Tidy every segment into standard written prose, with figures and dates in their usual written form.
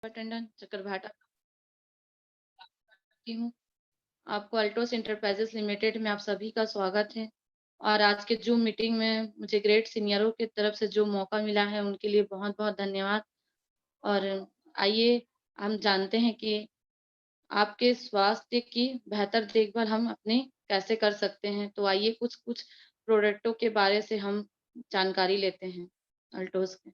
टंडन चक्रभाटा करती हूँ। आपको अल्टोस इंटरप्राइजेस लिमिटेड में आप सभी का स्वागत है। और आज के जूम मीटिंग में मुझे ग्रेट सीनियरों की तरफ से जो मौका मिला है उनके लिए बहुत बहुत धन्यवाद। और आइए हम जानते हैं कि आपके स्वास्थ्य की बेहतर देखभाल हम अपने कैसे कर सकते हैं। तो आइए कुछ कुछ प्रोडक्टों के बारे से हम जानकारी लेते हैं अल्टोस के।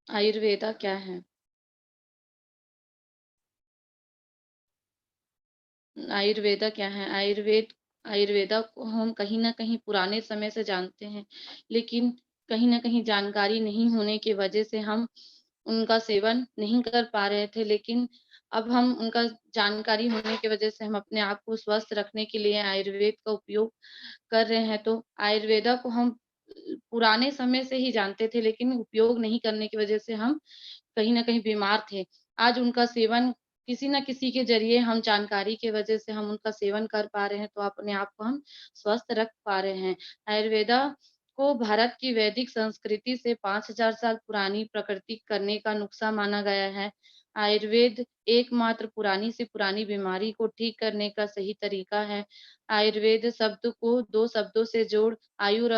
आयुर्वेदा क्या है? आयुर्वेदा क्या है? आयुर्वेदा को हम कहीं न कहीं पुराने समय से जानते हैं, लेकिन कहीं न कहीं जानकारी नहीं होने की वजह से हम उनका सेवन नहीं कर पा रहे थे। लेकिन अब हम उनका जानकारी होने की वजह से हम अपने आप को स्वस्थ रखने के लिए आयुर्वेद का उपयोग कर रहे हैं। तो आयुर्वेदा को हम पुराने समय से ही जानते थे, लेकिन उपयोग नहीं करने की वजह से हम कहीं न कहीं बीमार थे। आज उनका सेवन किसी न किसी के ज़रिए हम जानकारी की वजह से हम उनका सेवन कर पा रहे हैं, तो अपने आप को हम स्वस्थ रख पा रहे हैं। आयुर्वेदा को भारत की वैदिक संस्कृति से 5000 साल पुरानी प्राकृतिक करने का नुस्खा माना गया है। आयुर्वेद एकमात्र पुरानी से पुरानी बीमारी को ठीक करने का सही तरीका है। आयुर्वेद शब्द को 2 शब्दों से जोड़ आयुर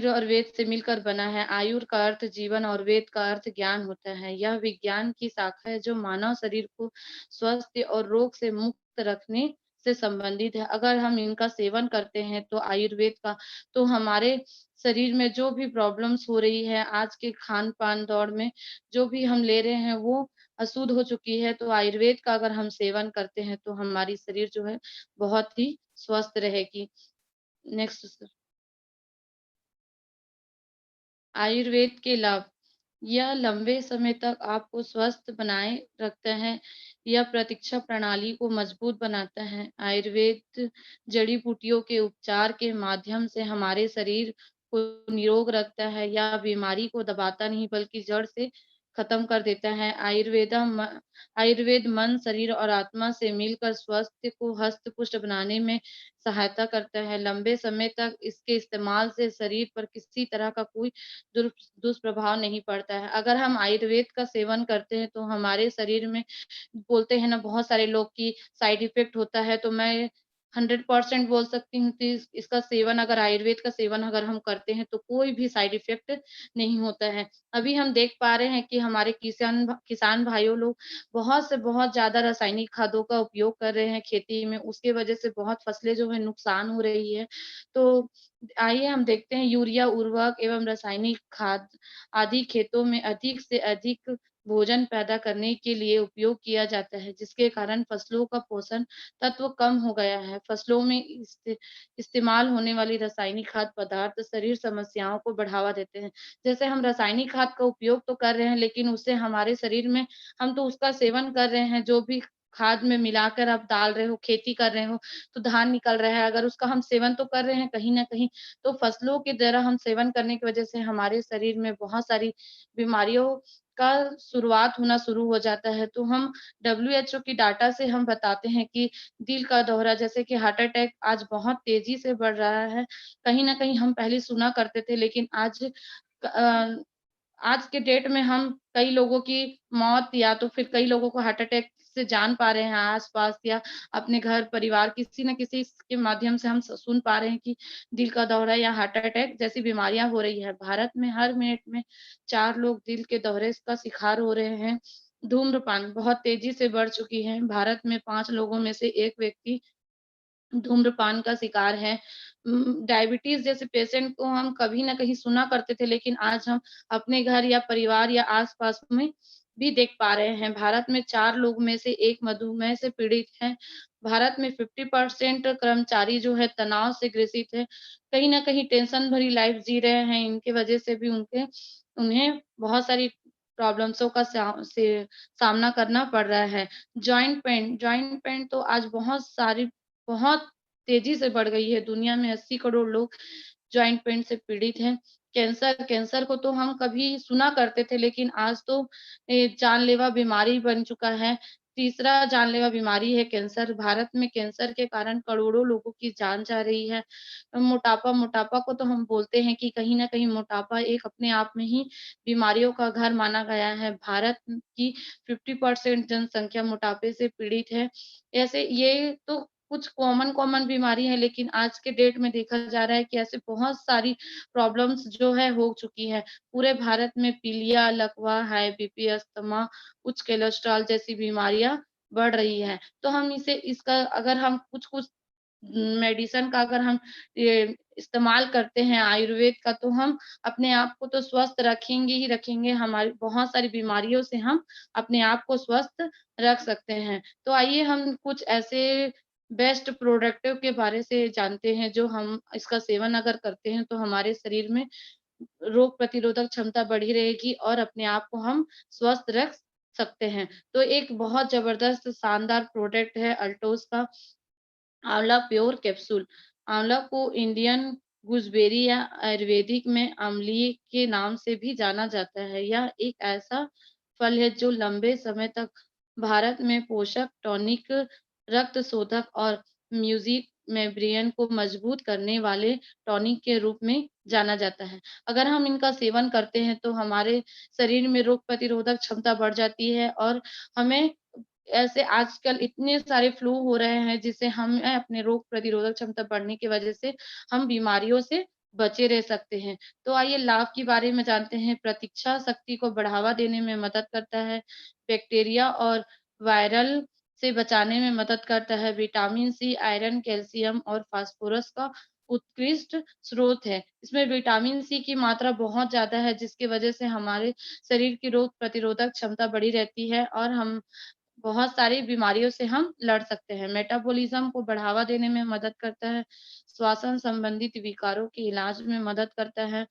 और वेद से मिलकर बना है। आयुर का अर्थ जीवन और वेद का अर्थ ज्ञान होता है। यह विज्ञान की शाखा है जो मानव शरीर को स्वस्थ और रोग से मुक्त रखने से संबंधित है। अगर हम इनका सेवन करते हैं तो आयुर्वेद का, तो हमारे शरीर में जो भी प्रॉब्लम्स हो रही है आज के खान-पान दौर में, जो भी हम ले रहे हैं वो अशुद्ध हो चुकी है। तो आयुर्वेद का अगर हम सेवन करते हैं तो हमारी शरीर जो है बहुत ही स्वस्थ रहेगी। Next sir. आयुर्वेद के लाभ। यह लंबे समय तक आपको स्वस्थ बनाए रखता है। यह प्रतीक्षा प्रणाली को मजबूत बनाता है। आयुर्वेद जड़ी-बूटियों के उपचार के माध्यम से हमारे शरीर को निरोग रखता है। यह बीमारी को दबाता नहीं बल्कि जड़ से खत्म कर देता है। आयुर्वेद मन, शरीर और आत्मा से मिलकर स्वास्थ्य को हष्ट-पुष्ट बनाने में सहायता करता है। लंबे समय तक इसके इस्तेमाल से शरीर पर किसी तरह का कोई दुर दुष्प्रभाव नहीं पड़ता है। अगर हम आयुर्वेद का सेवन करते हैं तो हमारे शरीर में, बोलते हैं ना बहुत सारे लोग कि साइड इफ़ेक्ट होता है, तो मैं 100% बोल सकती हूँ कि इसका सेवन, अगर आयुर्वेद का सेवन अगर हम करते हैं तो कोई भी साइड इफ़ेक्ट नहीं होता है। अभी हम देख पा रहे हैं कि हमारे किसान भाइयों लोग बहुत से बहुत ज़्यादा रासायनिक खादों का उपयोग कर रहे हैं खेती में, उसकी वजह से बहुत फसलें जो है नुकसान हो रही है। तो आइए हम देखते हैं यूरिया, उर्वरक एवं रासायनिक खाद आदि खेतों में अधिक से अधिक भोजन पैदा करने के लिए उपयोग किया जाता है, जिसके कारण फसलों का पोषण तत्व कम हो गया है। फसलों में इस्तेमाल होने वाली रासायनिक खाद्य पदार्थ शरीर समस्याओं को बढ़ावा देते हैं। जैसे हम रासायनिक खाद का उपयोग तो कर रहे हैं, लेकिन उससे हमारे शरीर में, हम तो उसका सेवन कर रहे हैं, जो भी खाद में मिलाकर आप डाल रहे हो, खेती कर रहे हो, तो धान निकल रहा है। अगर उसका हम सेवन तो कर रहे हैं कहीं न कहीं, तो फसलों की तरह हम सेवन करने की वजह से हमारे शरीर में बहुत सारी बीमारियों का शुरुआत होना शुरू हो जाता है। तो हम डब्ल्यूएचओ की डाटा से हम बताते हैं कि दिल का दौरा, जैसे कि हार्ट अटैक आज बहुत तेज़ी से बढ़ रहा है। कहीं न कहीं हम पहले सुना करते थे, लेकिन आज के डेट में हम कई लोगों की मौत या तो फिर कई लोगों को हार्ट अटैक से जान पा रहे हैं आस-पास, या अपने घर परिवार किसी न किसी के माध्यम से हम सुन पा रहे हैं कि दिल का दौरा या हार्ट अटैक जैसी बीमारियाँ हो रही है। भारत में हर मिनट में 4 लोग दिल के दौरे का शिकार हो रहे हैं। धूम्रपान बहुत तेज़ी से बढ़ चुकी है। भारत में 5 लोगों में से 1 व्यक्ति धूम्रपान का शिकार है। डायबिटीज़ जैसे पेशेंट को हम कभी न कहीं सुना करते थे, लेकिन आज हम अपने घर या परिवार या आस-पास में भी देख पा रहे हैं। भारत में 4 लोग में से 1 मधुमेह से पीड़ित हैं। भारत में 50% कर्मचारी जो है तनाव से ग्रसित है। कहीं न कहीं टेंशन भरी लाइफ़ जी रहे हैं, इनकी वजह से भी उन्हें बहुत सारी प्रॉब्लम्सों का सामना करना पड़ रहा है। जॉइंट पेन तो आज बहुत तेज़ी से बढ़ गई है। दुनिया में 80 करोड़ लोग जॉइंट पेन से पीड़ित हैं। कैंसर को तो हम कभी सुना करते थे, लेकिन आज तो जानलेवा बीमारी बन चुका है। तीसरा जानलेवा बीमारी है कैंसर। भारत में कैंसर के कारण करोड़ों लोगों की जान जा रही है। मोटापा को तो हम बोलते हैं कि कहीं न कहीं मोटापा एक अपने आप में ही बीमारियों का घर माना गया है। भारत की 50% जनसंख्या मोटापे से पीड़ित है। ऐसे ये तो कुछ कॉमन बीमारी है, लेकिन आज के डेट में देखा जा रहा है कि ऐसे बहुत सारी प्रॉब्लम्स जो है हो चुकी है। पूरे भारत में पीलिया, लकवा, हाई बीपी, अस्थमा, उच्च कोलेस्ट्रॉल जैसी बीमारियाँ बढ़ रही हैं। तो हम इसे इसका अगर हम कुछ-कुछ मेडिसिन का अगर हम ये इस्तेमाल करते हैं आयुर्वेद का, तो हम अपने आप को तो स्वस्थ रखेंगे ही रखेंगे, हमारी बहुत सारी बीमारियों से हम अपने आप को स्वस्थ रख सकते हैं। तो आइए हम कुछ ऐसे बेस्ट प्रोडक्टों के बारे से जानते हैं, जो हम इसका सेवन अगर करते हैं, तो हमारे शरीर में रोग प्रतिरोधक क्षमता बढ़ी रहेगी और अपने आप को हम स्वस्थ रख सकते हैं। तो एक बहुत ज़बरदस्त शानदार प्रोडक्ट है अल्टोज़ का आंवला प्योर कैप्सूल। आंवला को इंडियन गूसबेरी या आयुर्वेदिक में अम्लीय के नाम से भी जाना जाता है। यह एक ऐसा फल है जो लंबे समय तक भारत में पोषक, टॉनिक, रक्त शोधक और म्यूजिक मेम्ब्रेन को मजबूत करने वाले टॉनिक के रूप में जाना जाता है। अगर हम इनका सेवन करते हैं तो हमारे शरीर में रोग प्रतिरोधक क्षमता बढ़ जाती है और हमें ऐसे आजकल इतने सारे फ्लू हो रहे हैं जिससे हमें अपने रोग प्रतिरोधक क्षमता बढ़ने की वजह से हम बीमारियों से बचे रह सकते हैं। तो आइए लाभ के बारे में जानते हैं। प्रतीक्षा शक्ति को बढ़ावा देने में मदद करता है। बैक्टीरिया और वायरल से बचाने में मदद करता है। विटामिन सी, आयरन, कैल्शियम और फास्फोरस का उत्कृष्ट स्रोत है। इसमें विटामिन सी की मात्रा बहुत ज़्यादा है जिसकी वजह से हमारे शरीर की रोग प्रतिरोधक क्षमता बढ़ी रहती है और हम बहुत सारी बीमारियों से हम लड़ सकते हैं। मेटाबॉलिज़्म को बढ़ावा देने में मदद करता है, श्वसन संबंधित विकारों के इलाज में मदद करता है,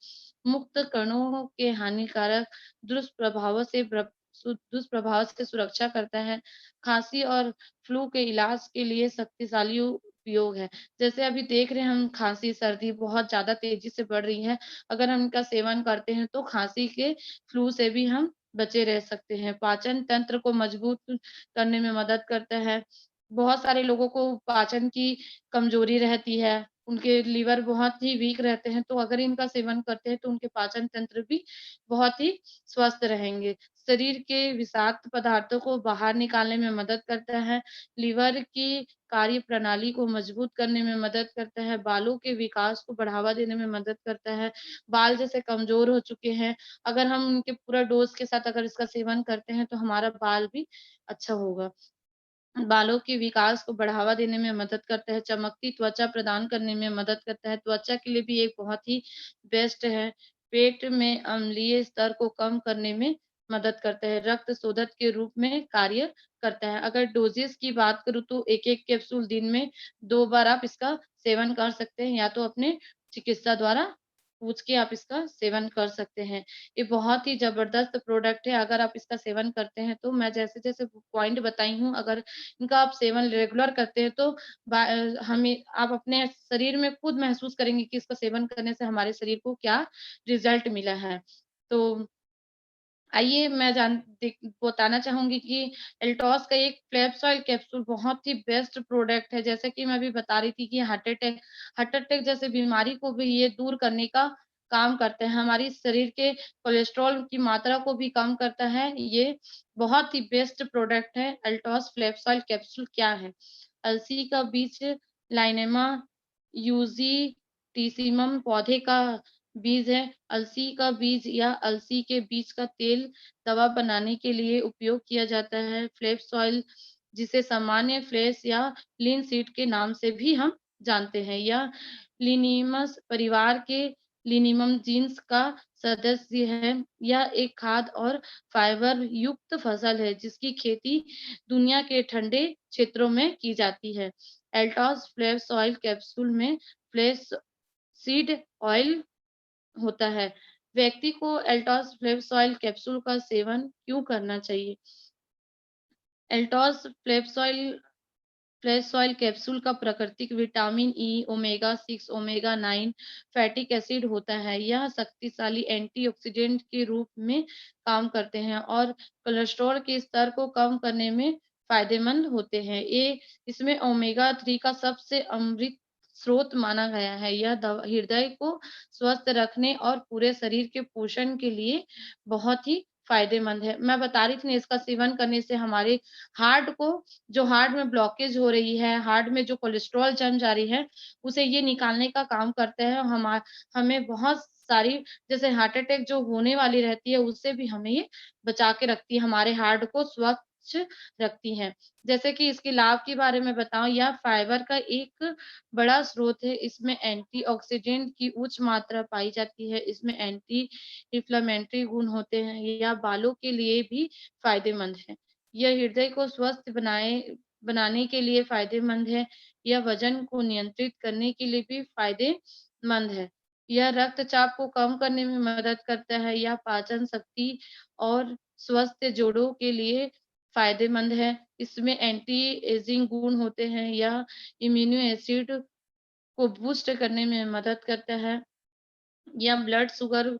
मुक्त कणों के हानिकारक दुष्प्रभावों से सुरक्षा करता है, खाँसी और फ्लू के इलाज के लिए शक्तिशाली उपयोग है। जैसे अभी देख रहे हैं हम खाँसी, सर्दी बहुत ज़्यादा तेज़ी से बढ़ रही है। अगर हम इनका सेवन करते हैं तो खाँसी के फ्लू से भी हम बचे रह सकते हैं। पाचन तंत्र को मजबूत करने में मदद करता है। बहुत सारे लोगों को पाचन की कमज़ोरी रहती है, उनके लीवर बहुत ही वीक रहते हैं, तो अगर इनका सेवन करते हैं तो उनके पाचन तंत्र भी बहुत ही स्वस्थ रहेंगे। शरीर के विषाक्त पदार्थों को बाहर निकालने में मदद करता है, लीवर की कार्यप्रणाली को मजबूत करने में मदद करता है, बालों के विकास को बढ़ावा देने में मदद करता है। बाल जैसे कमज़ोर हो चुके हैं, अगर हम उनके पूरा डोज़ के साथ अगर इसका सेवन करते हैं, तो हमारा बाल भी अच्छा होगा। बालों के विकास को बढ़ावा देने में मदद करता है, चमकती त्वचा प्रदान करने में मदद करता है, त्वचा के लिए भी एक बहुत ही बेस्ट है। पेट में अम्लीय स्तर को कम करने में मदद करता है, रक्त शोधक के रूप में कार्य करता है। अगर डोज़ेज़ की बात करूँ तो 1-1 कैप्सूल दिन में 2 बार आप इसका सेवन कर सकते हैं या तो अपने चिकित्सा द्वारा पूछ के आप इसका सेवन कर सकते हैं। ये बहुत ही ज़बरदस्त प्रोडक्ट है, अगर आप इसका सेवन करते हैं तो मैं जैसे-जैसे पॉइंट बताई हूँ, अगर इनका आप सेवन रेगुलर करते हैं तो हमें आप अपने शरीर में खुद महसूस करेंगे कि इसका सेवन करने से हमारे शरीर को क्या रिज़ल्ट मिला है। तो आइए मैं बताना चाहूँगी कि एल्टॉस का एक फ्लैप्स ऑयल कैप्सूल बहुत ही बेस्ट प्रोडक्ट है। जैसा कि मैं अभी बता रही थी कि हार्ट अटैक जैसे बीमारी को भी ये दूर करने का काम करते हैं। हमारी शरीर के कोलेस्ट्रॉल की मात्रा को भी कम करता है। ये बहुत ही बेस्ट प्रोडक्ट है। एल्टॉस फ्लैप्स ऑयल कैप्सूल क्या है? अलसी का बीज लाइनेमा यूजीटीसिमम पौधे का बीज है। अलसी का बीज या अलसी के बीज का तेल दवा बनाने के लिए उपयोग किया जाता है। फ्लेक्स ऑयल जिसे सामान्य फ्लेक्स या लिनसीड के नाम से भी हम जानते हैं। यह लिनियमस परिवार के लिनियम जीन्स का सदस्य है। यह एक खाद्य और फाइबर युक्त फसल है जिसकी खेती दुनिया के ठंडे क्षेत्रों में की जाती है। एल्टॉस फ्लेक्स ऑयल कैप्सूल में फ्लेक्स सीड ऑयल होता है। व्यक्ति को एल्टॉस फ्लेक्स ऑयल कैप्सूल का सेवन क्यों करना चाहिए? एल्टॉस फ्लेक्स ऑयल कैप्सूल का प्राकृतिक vitamin E, omega 6, omega 9 फैटिक acid होता है। यह शक्तिशाली एंटीऑक्सीडेंट के रूप में काम करते हैं और कोलेस्ट्रॉल के स्तर को कम करने में फ़ायदेमंद होते हैं। ये इसमें ओमेगा 3 का सबसे अमृत स्रोत माना गया है। यह दवा हृदय को स्वस्थ रखने और पूरे शरीर के पोषण के लिए बहुत ही फ़ायदेमंद है। मैं बता रही थी ना, इसका सेवन करने से हमारे हार्ट को, जो हार्ट में ब्लॉकेज हो रही है, हार्ट में जो कोलेस्ट्रॉल जम जा रही है, उसे ये निकालने का काम करता है। हमें बहुत सारी, जैसे हार्ट अटैक जो होने वाली रहती है, उससे भी हमें ये बचा के रखती है, हमारे हार्ट को स्वच्छ रखती है। जैसे कि इसके लाभ के बारे में बताऊँ, यह फाइबर का एक बड़ा स्रोत है। इसमें एंटीऑक्सीडेंट की उच्च मात्रा पाई जाती है। इसमें एंटी इन्फ्लेमेटरी गुण होते हैं। यह बालों के लिए भी फ़ायदेमंद है। यह हृदय को स्वस्थ बनाने के लिए फ़ायदेमंद है। यह वज़न को नियंत्रित करने के लिए भी फ़ायदेमंद है। यह रक्तचाप को कम करने में मदद करता है। यह पाचन शक्ति और स्वस्थ जोड़ों के लिए फ़ायदेमंद है। इसमें एंटी एजिंग गुण होते हैं। यह इम्यूनो एसिड को बूस्ट करने में मदद करता है। यह ब्लड शुगर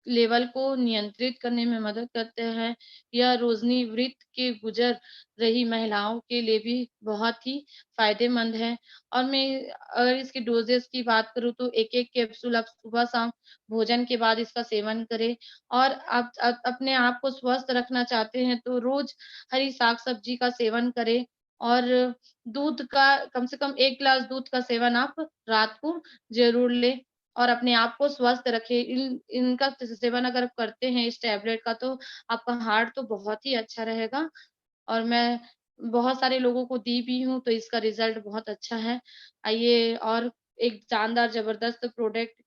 लेवल को नियंत्रित करने में मदद करते हैं। यह रोशनी वृत्त के गुजर रही महिलाओं के लिए भी बहुत ही फ़ायदेमंद है। और मैं अगर इसकी डोज़ेज़ की बात करूँ, तो 1-1 कैप्सूल आप सुबह-शाम भोजन के बाद इसका सेवन करें। और आप अपने आप को स्वस्थ रखना चाहते हैं, तो रोज़ हरी साग-सब्ज़ी का सेवन करें। और दूध का कम से कम 1 ग्लास दूध का सेवन आप रात को ज़रूर लें। और अपने आप को स्वस्थ रखें। इनका सेवन अगर आप करते हैं इस टैबलेट का, तो आपका हार्ट तो बहुत ही अच्छा रहेगा। और मैं बहुत सारे लोगों को दी भी हूँ, तो इसका रिज़ल्ट बहुत अच्छा है। आइए, और एक शानदार ज़बरदस्त प्रोडक्ट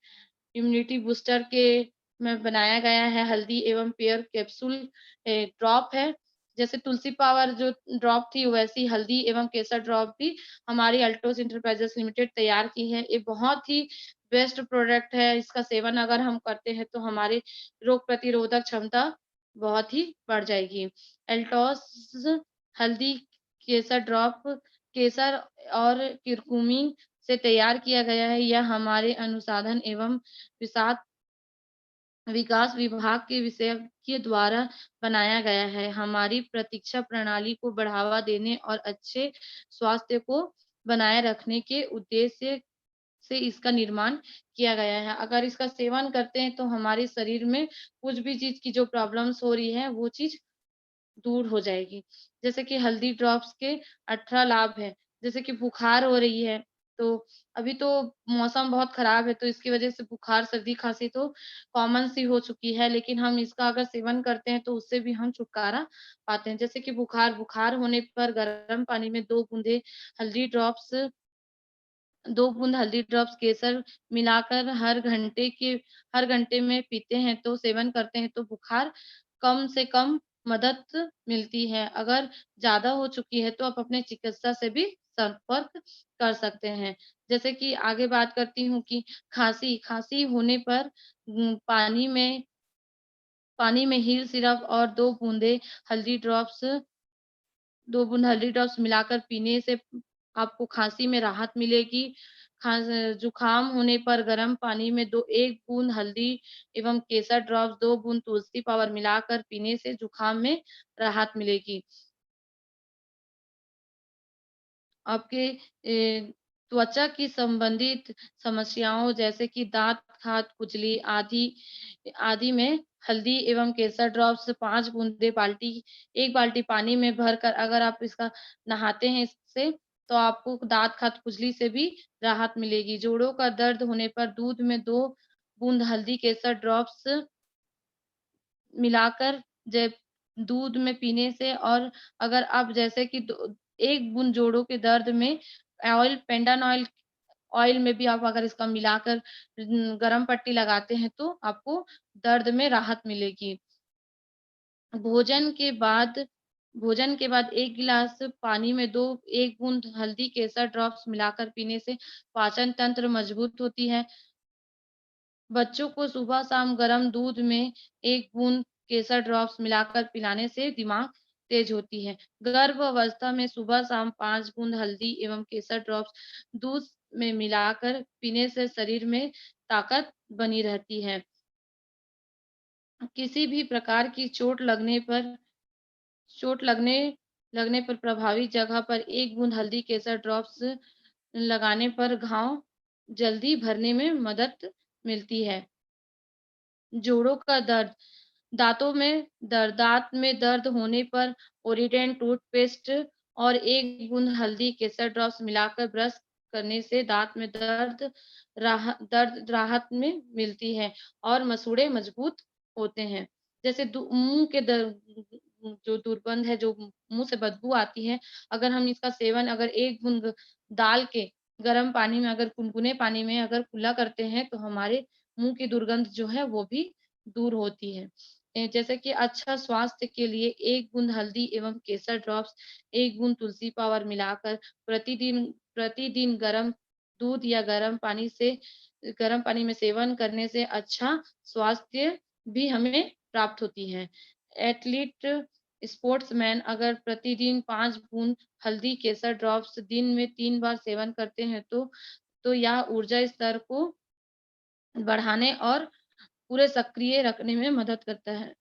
इम्यूनिटी बूस्टर के में बनाया गया है, हल्दी एवं पेयर कैप्सूल ड्रॉप है। जैसे तुलसी पावर जो ड्रॉप थी, वैसी हल्दी एवं केसर ड्रॉप भी हमारी अल्टोस एंटरप्राइजेज़ लिमिटेड तैयार की है। ये बहुत ही बेस्ट प्रोडक्ट है। इसका सेवन अगर हम करते हैं, तो हमारी रोग प्रतिरोधक क्षमता बहुत ही बढ़ जाएगी। एल्टॉस हल्दी केसर ड्रॉप केसर और कुरकुमीन से तैयार किया गया है। यह हमारे अनुसंधान एवं विषाद विकास विभाग के विशेषज्ञ द्वारा बनाया गया है। हमारी प्रतीक्षा प्रणाली को बढ़ावा देने और अच्छे स्वास्थ्य को बनाए रखने के उद्देश्य से इसका निर्माण किया गया है। अगर इसका सेवन करते हैं, तो हमारे शरीर में कुछ भी चीज़ की जो प्रॉब्लम्स हो रही है, वो चीज़ दूर हो जाएगी। जैसे कि हल्दी ड्रॉप्स के 18 लाभ हैं। जैसे कि बुखार हो रही है, तो अभी तो मौसम बहुत खराब है, तो इसकी वज़ह से बुखार, सर्दी-खाँसी तो कॉमन सी हो चुकी है, लेकिन हम इसका अगर सेवन करते हैं, तो उससे भी हम छुटकारा पाते हैं। जैसे कि बुखार होने पर गर्म पानी में 2 बूंद हल्दी ड्रॉप्स केसर मिलाकर हर घंटे में पीते हैं, तो सेवन करते हैं, तो बुखार कम से कम मदद मिलती है। अगर ज़्यादा हो चुकी है, तो आप अपने चिकित्सा से भी संपर्क कर सकते हैं। जैसे कि आगे बात करती हूँ कि खाँसी होने पर पानी में हील सिरप और 2 बूंद हल्दी ड्रॉप्स मिलाकर पीने से आपको खाँसी में राहत मिलेगी। खाँस जुकाम होने पर गर्म पानी में 1 बूंद हल्दी एवं केसर ड्रॉप्स, 2 बूंद तुलसी पाउडर मिलाकर पीने से जुकाम में राहत मिलेगी। आपके त्वचा की संबंधित समस्याओं, जैसे कि दाँत, खाज, खुजली आदि में हल्दी एवं केसर ड्रॉप्स 5 बूंदे 1 बाल्टी पानी में भरकर अगर आप इसका नहाते हैं इससे, तो आपको दाँत, खाज, खुजली से भी राहत मिलेगी। जोड़ों का दर्द होने पर दूध में 2 बूंद हल्दी केसर ड्रॉप्स मिलाकर जब दूध में पीने से, और अगर आप जैसे कि 1 बूंद जोड़ों के दर्द में पेंडान ऑयल में भी आप अगर इसका मिलाकर गरम पट्टी लगाते हैं, तो आपको दर्द में राहत मिलेगी। भोजन के बाद भोजन के बाद 1 गिलास पानी में 1 बूंद हल्दी केसर ड्रॉप्स मिलाकर पीने से पाचन तंत्र मजबूत होती है। बच्चों को सुबह-शाम गर्म दूध में 1 बूंद केसर ड्रॉप्स मिलाकर पिलाने से दिमाग तेज होती है। गर्भ अवस्था में सुबह-शाम 5 बूंद हल्दी एवं केसर ड्रॉप्स दूध में मिलाकर पीने से शरीर में ताकत बनी रहती है। किसी भी प्रकार की चोट लगने लगने पर प्रभावित जगह पर 1 बूंद हल्दी केसर ड्रॉप्स लगाने पर घाव जल्दी भरने में मदद मिलती है। जोड़ों का दर्द, दाँतों में दर्द, दाँत में दर्द होने पर ओरिडेंट टूथपेस्ट और 1 बूंद हल्दी केसर ड्रॉप्स मिलाकर ब्रश करने से दाँत में दर्द राहत में मिलती है और मसूड़े मजबूत होते हैं। जैसे मुँह के जो दुर्गंध है, जो मुँह से बदबू आती है, अगर हम इसका सेवन अगर 1 बूंद डाल के गर्म पानी में अगर गुनगुने पानी में अगर कुल्ला करते हैं, तो हमारे मुँह की दुर्गंध जो है वो भी दूर होती है। जैसे कि अच्छा स्वास्थ्य के लिए 1 बूंद हल्दी एवं केसर ड्रॉप्स, 1 बूंद तुलसी पाउडर मिलाकर प्रतिदिन प्रतिदिन गरम दूध या गरम पानी में सेवन करने से अच्छा स्वास्थ्य भी हमें प्राप्त होती है। एथलीट, स्पोर्ट्समैन अगर प्रतिदिन 5 बूंद हल्दी केसर ड्रॉप्स दिन में 3 बार सेवन करते हैं तो यह ऊर्जा स्तर को बढ़ाने और पूरे सक्रिय रखने में मदद करता है।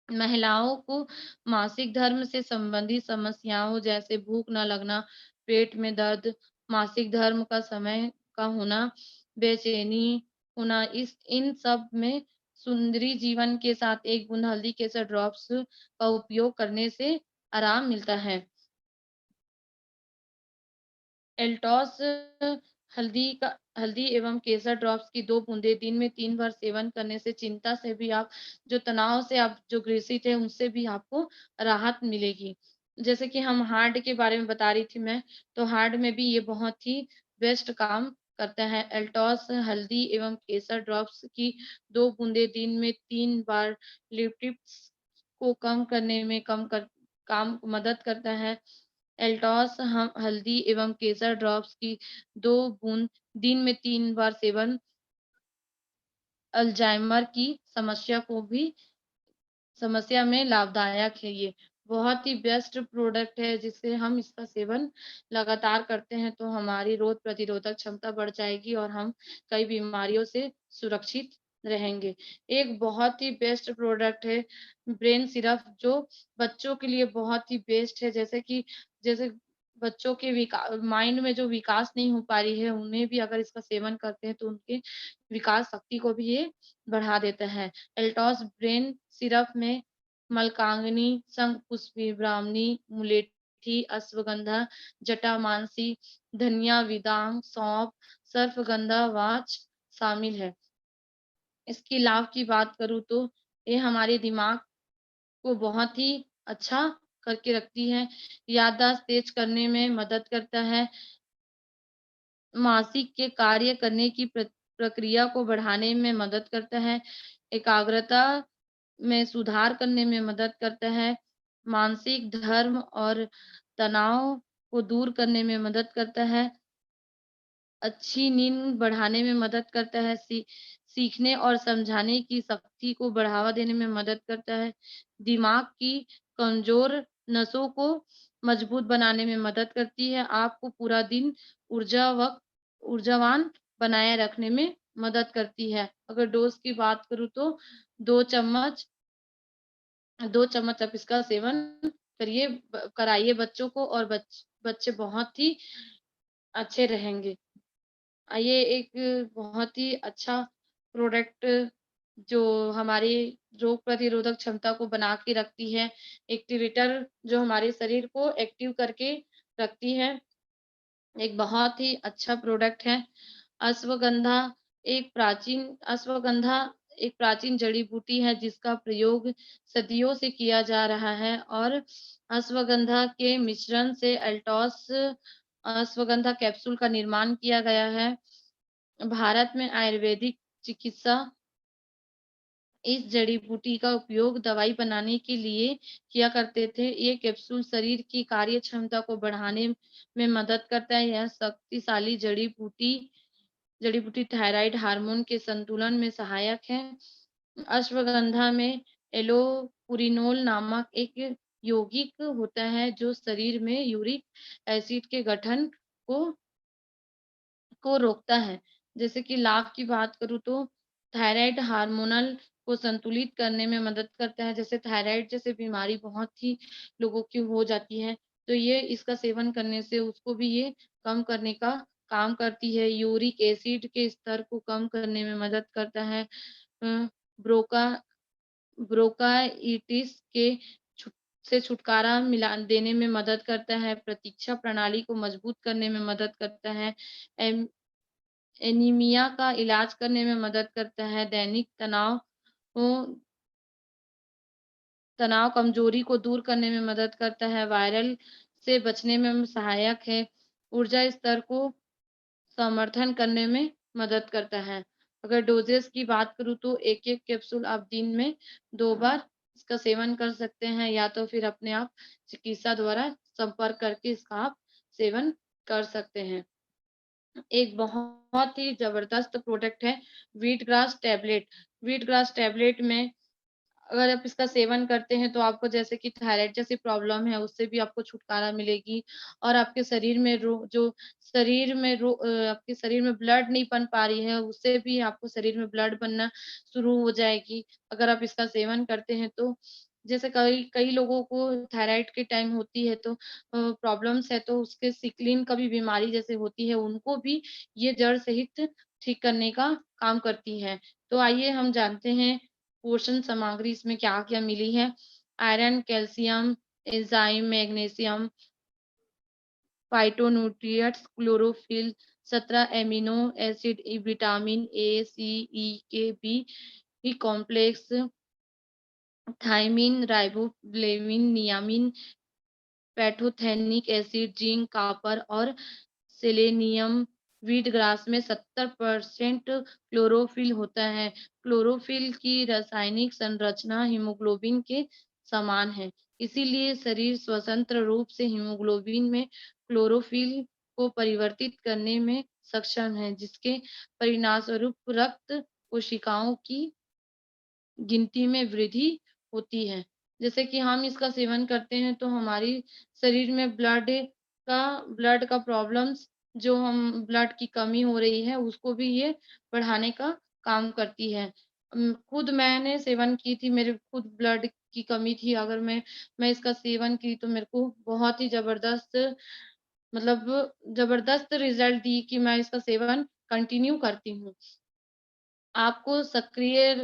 महिलाओं को मासिक धर्म से संबंधित समस्याओं जैसे भूख न लगना, पेट में दर्द, मासिक धर्म का समय का होना, बेचैनी होना, इस इन सब में सुंदरी जीवन के साथ 1 बूंद हल्दी केसर ड्रॉप्स का उपयोग करने से आराम मिलता है। एल्टॉस हल्दी एवं केसर ड्रॉप्स की 2 बूंदें दिन में 3 बार सेवन करने से चिंता से भी आप जो तनाव से आप जो ग्रसित हैं, उनसे भी आपको राहत मिलेगी। जैसे कि हम हार्ट के बारे में बता रही थी मैं, तो हार्ट में भी ये बहुत ही बेस्ट काम करता है। एल्टॉस हल्दी एवं केसर ड्रॉप्स की 2 बूंदें दिन में 3 बार लिपिड्स को कम करने में कम कर काम मदद करता है। एल्टॉस हम हल्दी एवं केसर ड्रॉप्स की 2 बूंद दिन में 3 बार सेवन अल्जाइमर की समस्या को भी समस्या में लाभदायक है ये। बहुत ही बेस्ट प्रोडक्ट है, जिससे हम इसका सेवन लगातार करते हैं तो हमारी रोग प्रतिरोधक क्षमता बढ़ जाएगी और हम कई बीमारियों से सुरक्षित रहेंगे। एक बहुत ही बेस्ट प्रोडक्ट है ब्रेन सिरप, जो बच्चों के लिए बहुत ही बेस्ट है। जैसे बच्चों के माइंड में जो विकास नहीं हो पा रही है, उन्हें भी अगर इसका सेवन करते हैं तो उनके विकास शक्ति को भी ये बढ़ा देता है। एल्टॉस ब्रेन सिरप में मलकांगनी, शंखपुष्पी, ब्राह्मणी, मुलेठी, अश्वगंधा, जटामांसी, धनिया, विदांग, सौंफ, सर्पगंधा, वाच शामिल है। इसकी लाभ की बात करूँ तो ये हमारे दिमाग को बहुत ही अच्छा करके रखती है, याददाश्त तेज करने में मदद करता है, मानसिक के कार्य करने की प्रक्रिया को बढ़ाने में मदद करता है, एकाग्रता में सुधार करने में मदद करता है, मानसिक धर्म और तनाव को दूर करने में मदद करता है, अच्छी नींद बढ़ाने में मदद करता है, सीखने और समझाने की शक्ति को बढ़ावा देने में मदद करता है, दिमाग की कमजोर नसों को मजबूत बनाने में मदद करती है, आपको पूरा दिन ऊर्जावान बनाए रखने में मदद करती है। अगर डोज़ की बात करूँ तो 2 चम्मच 2 चम्मच आप इसका सेवन कराइए बच्चों को और बच्चे बहुत ही अच्छे रहेंगे। ये एक बहुत ही अच्छा प्रोडक्ट जो हमारी रोग प्रतिरोधक क्षमता को बना के रखती है, एक्टिवेटर जो हमारे शरीर को एक्टिव करके रखती है, एक बहुत ही अच्छा प्रोडक्ट है। अश्वगंधा अश्वगंधा एक प्राचीन जड़ी-बूटी है, जिसका प्रयोग सदियों से किया जा रहा है और अश्वगंधा के मिश्रण से एल्टॉस अश्वगंधा कैप्सूल का निर्माण किया गया है। भारत में आयुर्वेदिक चिकित्सा इस जड़ी-बूटी का उपयोग दवाई बनाने के लिए किया करते थे। ये कैप्सूल शरीर की कार्य क्षमता को बढ़ाने में मदद करता है। यह शक्तिशाली जड़ी-बूटी थायराइड हार्मोन के संतुलन में सहायक है। अश्वगंधा में एलोपुरिनोल नामक एक यौगिक होता है, जो शरीर में यूरिक एसिड के गठन को रोकता है। जैसे कि लाभ की बात करूँ तो थायराइड हार्मोनल को संतुलित करने में मदद करता है। जैसे थायराइड जैसे बीमारी बहुत ही लोगों की हो जाती है, तो ये इसका सेवन करने से उसको भी ये कम करने का काम करती है। यूरिक एसिड के स्तर को कम करने में मदद करता है। ब्रोका ब्रोंकाइटिस के छु से छुटकारा मिला देने में मदद करता है, प्रतीक्षा प्रणाली को मजबूत करने में मदद करता है, एम एनीमिया का इलाज करने में मदद करता है, दैनिक तनाव कमजोरी को दूर करने में मदद करता है, वायरल से बचने में सहायक है, ऊर्जा स्तर को समर्थन करने में मदद करता है। अगर डोज़ेज़ की बात करूँ तो 1-1 कैप्सूल आप दिन में 2 बार इसका सेवन कर सकते हैं या तो फिर अपने आप चिकित्सा द्वारा संपर्क करके इसका आप सेवन कर सकते हैं। एक बहुत ही ज़बरदस्त प्रोडक्ट है wheat grass tablet. Wheat grass tablet में अगर आप इसका सेवन करते हैं तो आपको जैसे कि थायराइड जैसी प्रॉब्लम है उससे भी आपको छुटकारा मिलेगी और आपके शरीर में आपके शरीर में ब्लड नहीं बन पा रही है उससे भी आपको शरीर में ब्लड बनना शुरू हो जाएगी अगर आप इसका सेवन करते हैं तो। जैसे कई कई लोगों को थायराइड के टाइम होती है तो प्रॉब्लम्स है तो उसके सिकलिन का भी बीमारी जैसे होती है उनको भी ये जड़ सहित ठीक करने का काम करती है। तो आइए हम जानते हैं पोषण सामग्री इसमें क्या-क्या मिली है। Iron, calcium, enzyme, magnesium, phytonutrients, chlorophyll, 17 amino acid, vitamin A, C, E, K, B complex, thiamine, riboflavin, नियामिन, पैंटोथेनिक एसिड, जिंक, कॉपर और सेलेनियम। व्हीट ग्रास में 70% क्लोरोफिल होता है। क्लोरोफिल की रासायनिक संरचना हीमोग्लोबिन के समान है। इसीलिए शरीर स्वतंत्र रूप से हीमोग्लोबिन में क्लोरोफिल को परिवर्तित करने में सक्षम है, जिसके परिणामस्वरूप रक्त कोशिकाओं की गिनती में वृद्धि होती है। जैसे कि हम इसका सेवन करते हैं तो हमारी शरीर में ब्लड का प्रॉब्लम्स जो हम ब्लड की कमी हो रही है उसको भी ये बढ़ाने का काम करती है। खुद मैंने सेवन की थी, मेरे खुद ब्लड की कमी थी अगर मैं इसका सेवन की तो मेरे को बहुत ही ज़बरदस्त रिज़ल्ट दी कि मैं इसका सेवन कंटिन्यू करती हूँ। आपको सक्रिय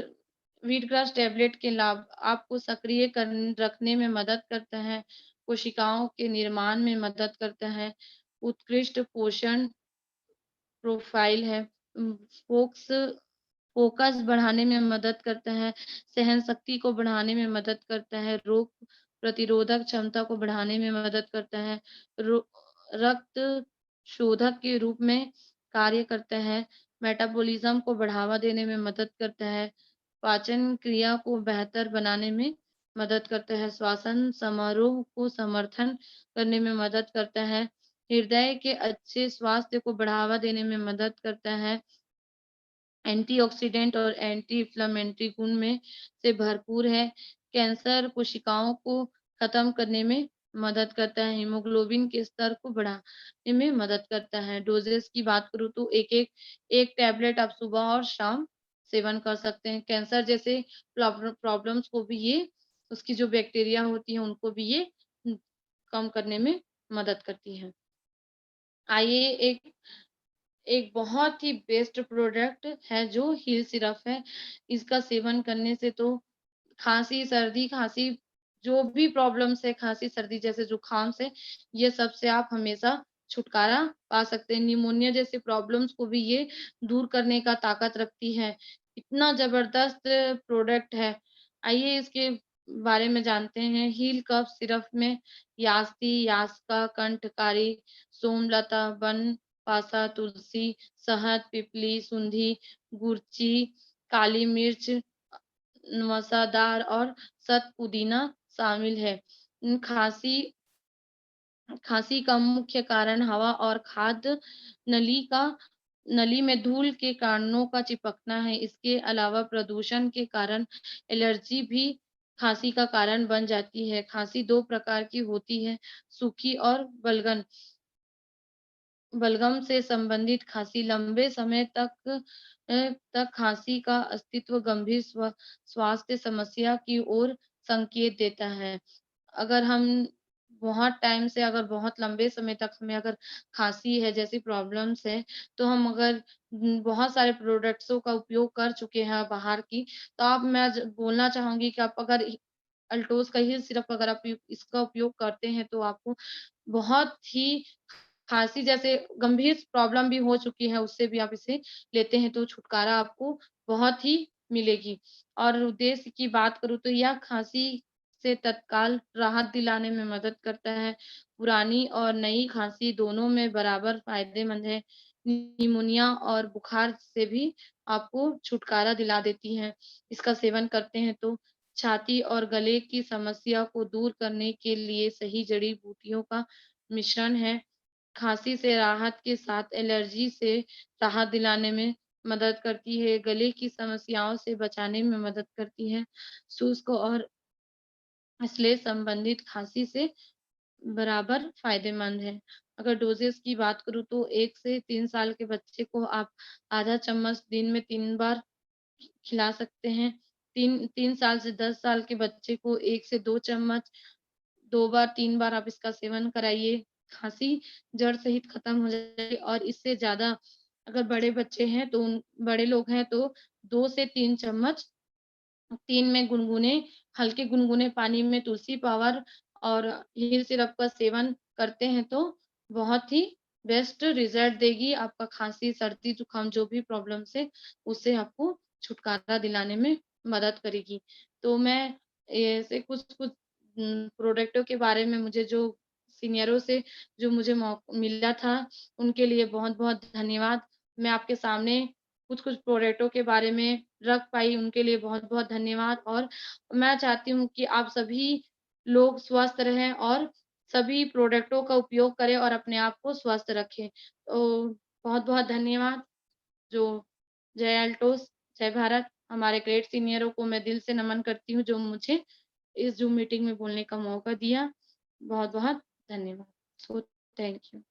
व्हीटग्रास टैबलेट के लाभ आपको सक्रिय रखने में मदद करता है, कोशिकाओं के निर्माण में मदद करता है, उत्कृष्ट पोषण प्रोफ़ाइल है, फोक्स फ़ोकस बढ़ाने में मदद करता है, सहनशक्ति को बढ़ाने में मदद करता है, रोग प्रतिरोधक क्षमता को बढ़ाने में मदद करता है, रो रक्त शोधक के रूप में कार्य करता है, मेटाबॉलिज़्म को बढ़ावा देने में मदद करता है, पाचन क्रिया को बेहतर बनाने में मदद करता है, श्वसन समारोह को समर्थन करने में मदद करता है, हृदय के अच्छे स्वास्थ्य को बढ़ावा देने में मदद करता है, एंटीऑक्सीडेंट और एंटी इन्फ्लेमेटरी गुण में से भरपूर है, कैंसर कोशिकाओं को खत्म करने में मदद करता है, हीमोग्लोबिन के स्तर को बढ़ाने में मदद करता है। डोजेज़ की बात करूँ तो एक टैबलेट आप सुबह और शाम सेवन कर सकते हैं। कैंसर जैसे प्रॉब्लम्स को भी ये उसकी जो बैक्टीरिया होती है उनको भी ये कम करने में मदद करती है। आइए एक एक बहुत ही बेस्ट प्रोडक्ट है जो हिल सिरप है। इसका सेवन करने से तो खाँसी, सर्दी, खाँसी जो भी प्रॉब्लम्स है खाँसी-सर्दी जैसे जुकाम से, ये सब से आप हमेशा छुटकारा पा सकते हैं। निमोनिया जैसी प्रॉब्लम्स को भी ये दूर करने का ताकत रखती है। इतना ज़बरदस्त प्रोडक्ट है। आइए इसके बारे में जानते हैं। हील कफ सिरप में यासकी, यासका, कंठकारी, सोमलता, बनपासा, तुलसी, शहद, पिपली, सुंठी, गुड़ची, काली मिर्च, मसादार और शत पुदीना शामिल है। खाँसी का मुख्य कारण हवा और खाद्य नली में धूल के कारणों का चिपकना है। इसके अलावा प्रदूषण के कारण एलर्जी भी खाँसी का कारण बन जाती है। खाँसी 2 प्रकार की होती है, सूखी और बलगम से संबंधित खाँसी लंबे समय तक तक खाँसी का अस्तित्व गंभीर स्वास्थ्य समस्या की ओर संकेत देता है। अगर हम बहुत टाइम से अगर बहुत लंबे समय तक हमें अगर खाँसी है जैसी प्रॉब्लम्स है, तो हम अगर बहुत सारे प्रोडक्ट्सों का उपयोग कर चुके हैं बाहर की, तो आप मैं ज बोलना चाहूँगी कि आप अगर अल्टोज़ का ही सिर्फ़ अगर आप इसका उपयोग करते हैं, तो आपको बहुत ही खाँसी जैसे गंभीर प्रॉब्लम भी हो चुकी है, उससे भी आप इसे लेते हैं, तो छुटकारा आपको बहुत ही मिलेगी। और उद्देश्य की बात करूँ तो यह खाँसी से तत्काल राहत दिलाने में मदद करता है। पुरानी और नई खाँसी दोनों में बराबर फ़ायदेमंद है। निमोनिया और बुखार से भी आपको छुटकारा दिला देती है, इसका सेवन करते हैं तो। छाती और गले की समस्या को दूर करने के लिए सही जड़ी-बूटियों का मिश्रण है। खाँसी से राहत के साथ एलर्जी से राहत दिलाने में मदद करती है, गले की समस्याओं से बचाने में मदद करती है, शुष्क और इसलिए संबंधित खाँसी से बराबर फ़ायदेमंद है। अगर डोसेज़ की बात करूँ तो 1 से 3 साल के बच्चे को आप आधा चम्मच दिन में 3 बार खिला सकते हैं। 3 साल से 10 साल के बच्चे को 1 से 2 चम्मच 2 बार 3 बार आप इसका सेवन कराइए। खाँसी जड़ सहित खत्म हो जाएगी और इससे ज़्यादा अगर बड़े बच्चे हैं तो उन बड़े लोग हैं तो 2 से 3 चम्मच 3 में गुनगुने हल्के गुनगुने पानी में तुलसी पावर और हील सिरप का सेवन करते हैं तो बहुत ही बेस्ट रिज़ल्ट देगी। आपका खाँसी, सर्दी, जुकाम जो भी प्रॉब्लम्स है, उससे आपको छुटकारा दिलाने में मदद करेगी। तो मैं ऐसे कुछ-कुछ प्रोडक्टों के बारे में मुझे जो सीनियरों से जो मुझे मिला था, उनके लिए बहुत-बहुत धन्यवाद। मैं आपके सामने कुछ-कुछ प्रोडक्टों के बारे में रख पाई, उनके लिए बहुत-बहुत धन्यवाद और मैं चाहती हूँ कि आप सभी लोग स्वस्थ रहें और सभी प्रोडक्टों का उपयोग करें और अपने आप को स्वस्थ रखें। तो बहुत-बहुत धन्यवाद। जो जय अल्टोस, जय भारत, हमारे ग्रेट सीनियरों को मैं दिल से नमन करती हूँ, जो मुझे इस ज़ूम मीटिंग में बोलने का मौका दिया। बहुत-बहुत धन्यवाद। So thank you.